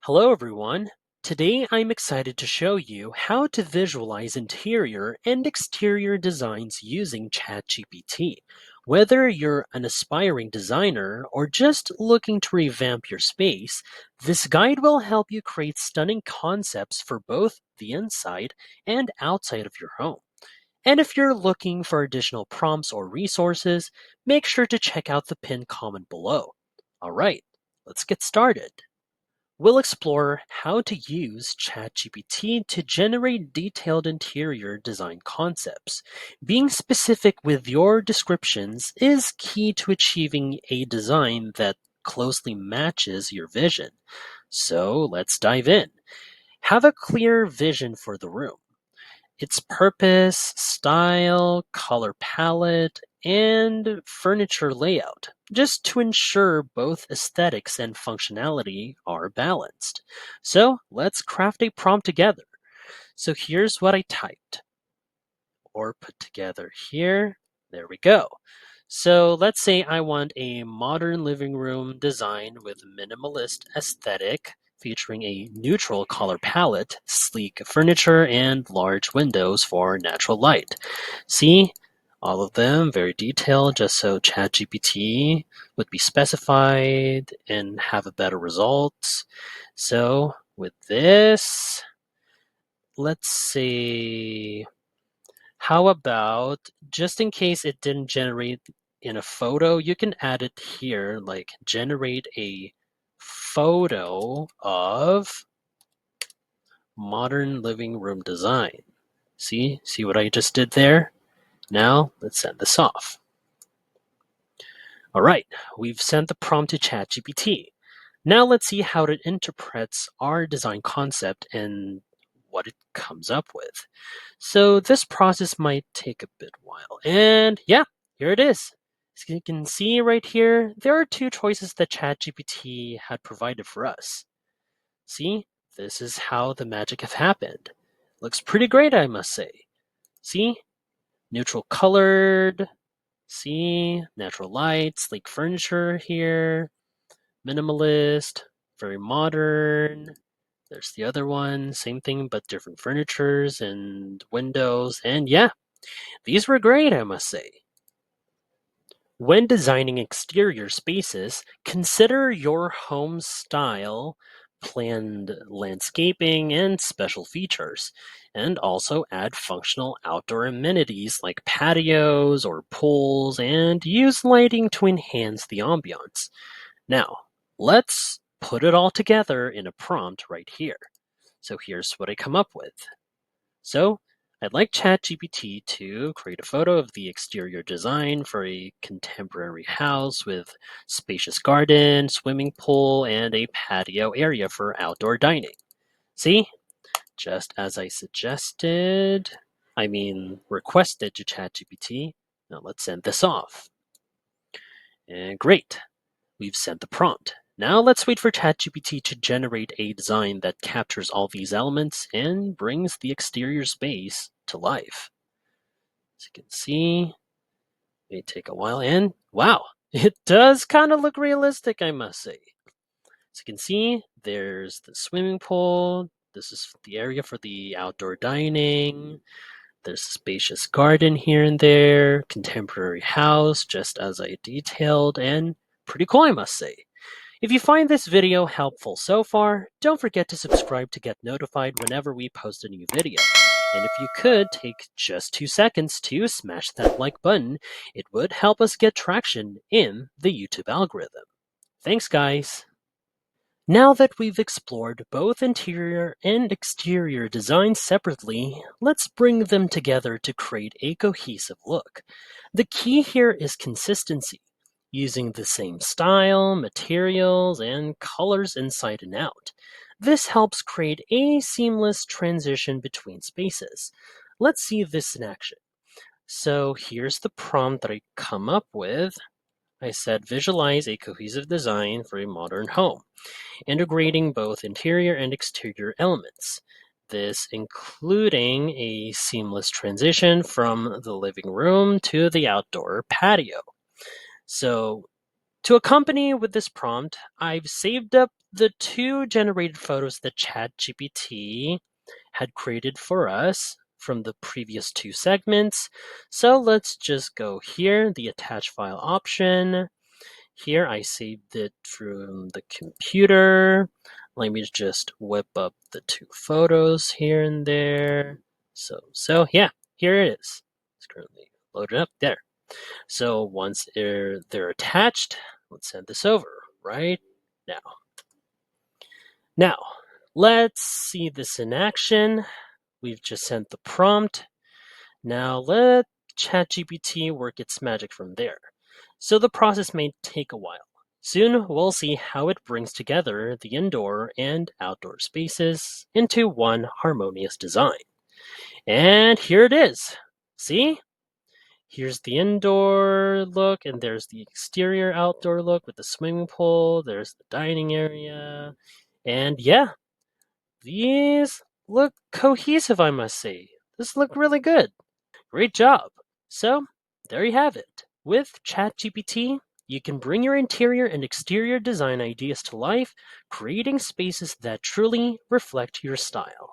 Hello, everyone. Today I'm excited to show you how to visualize interior and exterior designs using ChatGPT. Whether you're an aspiring designer or just looking to revamp your space, this guide will help you create stunning concepts for both the inside and outside of your home. And if you're looking for additional prompts or resources, make sure to check out the pinned comment below. All right, let's get started. We'll explore how to use ChatGPT to generate detailed interior design concepts. Being specific with your descriptions is key to achieving a design that closely matches your vision. So let's dive in. Have a clear vision for the room, its purpose, style, color palette, and furniture layout, just to ensure both aesthetics and functionality are balanced. So let's craft a prompt together. So here's what I typed or put together here. There we go. So let's say I want a modern living room design with minimalist aesthetic featuring a neutral color palette, sleek furniture, and large windows for natural light. See, all of them very detailed just so ChatGPT would be specified and have a better results. So with this, let's see. How about, just in case it didn't generate in a photo, you can add it here, like generate a photo of modern living room design. See what I just did there? Now let's send this off. All right, we've sent the prompt to ChatGPT. Now let's see how it interprets our design concept and what it comes up with. So this process might take a bit while. And yeah, here it is. As you can see right here, there are two choices that ChatGPT had provided for us. See, this is how the magic have happened. Looks pretty great, I must say. See, neutral colored. See, natural light, sleek furniture here. Minimalist, very modern. There's the other one, same thing but different furnitures and windows. And yeah, these were great, I must say. When designing exterior spaces, consider your home's style, planned landscaping, and special features, and also add functional outdoor amenities like patios or pools, and use lighting to enhance the ambiance. Now, let's put it all together in a prompt right here. So here's what I come up with. So I'd like ChatGPT to create a photo of the exterior design for a contemporary house with spacious garden, swimming pool, and a patio area for outdoor dining. See, just as I requested to ChatGPT. Now let's send this off. And great. We've sent the prompt. Now let's wait for ChatGPT to generate a design that captures all these elements and brings the exterior space to life. As you can see, it may take a while, and wow, it does kind of look realistic, I must say. As you can see, there's the swimming pool. This is the area for the outdoor dining. There's a spacious garden here and there, contemporary house, just as I detailed, and pretty cool, I must say. If you find this video helpful so far, don't forget to subscribe to get notified whenever we post a new video. And if you could take just 2 seconds to smash that like button, it would help us get traction in the YouTube algorithm. Thanks, guys! Now that we've explored both interior and exterior designs separately, let's bring them together to create a cohesive look. The key here is consistency, using the same style, materials, and colors inside and out. This helps create a seamless transition between spaces. Let's see this in action. So here's the prompt that I come up with. I said visualize a cohesive design for a modern home, integrating both interior and exterior elements. This including a seamless transition from the living room to the outdoor patio. So To accompany with this prompt, I've saved up the two generated photos that ChatGPT had created for us from the previous two segments. So let's just go here, the attach file option. Here I saved it from the computer. Let me just whip up the two photos here and there. So yeah, here it is. It's currently loaded up there. So once they're attached, let's send this over right now. Now, let's see this in action. We've just sent the prompt. Now let ChatGPT work its magic from there. So the process may take a while. Soon we'll see how it brings together the indoor and outdoor spaces into one harmonious design. And here it is. See? Here's the indoor look, and there's the exterior outdoor look with the swimming pool. There's the dining area. And yeah, these look cohesive, I must say. This look really good. Great job. So, there you have it. With ChatGPT, you can bring your interior and exterior design ideas to life, creating spaces that truly reflect your style.